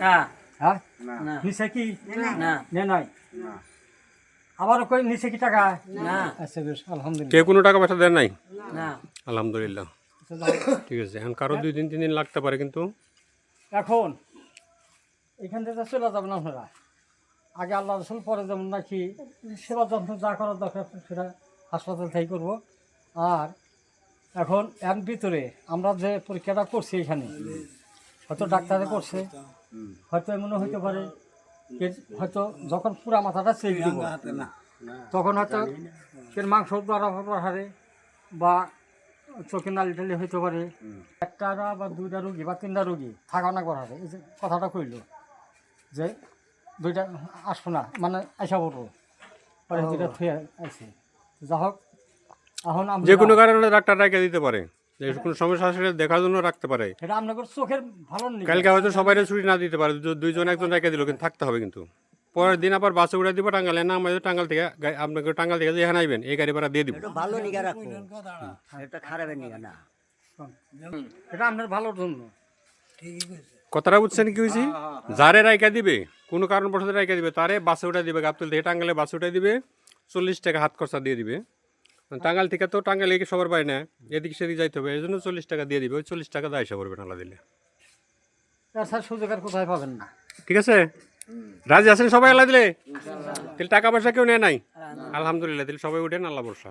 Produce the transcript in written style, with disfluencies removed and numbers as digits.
হ্যাঁ নিচে কি নে নাই আবারও কই নিচে কি টাকা আচ্ছা বেশ আলহামদুলিল্লাহ কে কোনো টাকা পয়সা দেন নাই আলহামদুলিল্লাহ ঠিক আছে এখন কারো 2-3 দিন লাগতে পারে কিন্তু এখন এখান থেকে চলে যাবেন আপনারা আগে আল্লাহ রসুল পরে যেমন নাকি সেবা যত্ন যা করার দরকার সেটা হাসপাতাল থেকে করবো আর এখন এর ভিতরে আমরা যে পরীক্ষাটা করছি এখানে হয়তো ডাক্তারে করছে হয়তো এমনও হইতে পারে হয়তো যখন পুরা মাথাটা চেক দিব তখন হয়তো এর মাংস দ্বারা হারে বা চোখে নালি টালি হইতে পারে একটা বা 2টা রুগী বা 3টা রুগী থাকা না করা এই যে কথাটা কইল যে 2টা আসবো না মানে আইসা পড়বো পরে 2টা থুয়ে আইসি যা হোক এখন যে কোনো কারণে ডাক্তার রাখে দিতে পারে যে কোনো সমস্যা আসলে দেখার জন্য রাখতে পারে এটা আপনাদের চোখের ভালো নেই কালকে হয়তো সবাই ছুটি না দিতে পারে 2জন 1জন রেখে দিল কিন্তু থাকতে হবে কিন্তু পরের দিন আবার বাসে উঠে দিব টাঙ্গালে না আমাদের টাঙ্গাল থেকে আপনাকে টাঙ্গাল থেকে যেখানে আইবেন এই গাড়ি ভাড়া দিয়ে দিব ভালো নিগা রাখো এটা খারাপের নিগা না এটা আপনার ভালোর জন্য কথাটা বুঝছেন কি হয়েছি যারে রাইকা দিবে কোনো কারণবশত রাইকা দিবে তারে বাসে উঠে দিবে গাবতল থেকে টাঙ্গালে বাসে উঠে দিবে 40 টাকা হাত খরচা দিয়ে দিবে টাঙ্গাল থেকে তো টাঙ্গালে সবার পায় না এদিকে সেদিকে যাইতে হবে এই জন্য 40 টাকা দিয়ে দিবে ওই 40 টাকা দায় হিসাব করবে নালা দিলে স্যার সুযোগ আর কোথায় পাবেন না ঠিক আছে রাজি আছেন সবাই আল্লাহ দিলে তাহলে টাকা পয়সা কেউ নেয় নাই আলহামদুলিল্লাহ তাহলে সবাই উঠেন আল্লাহ ভরসা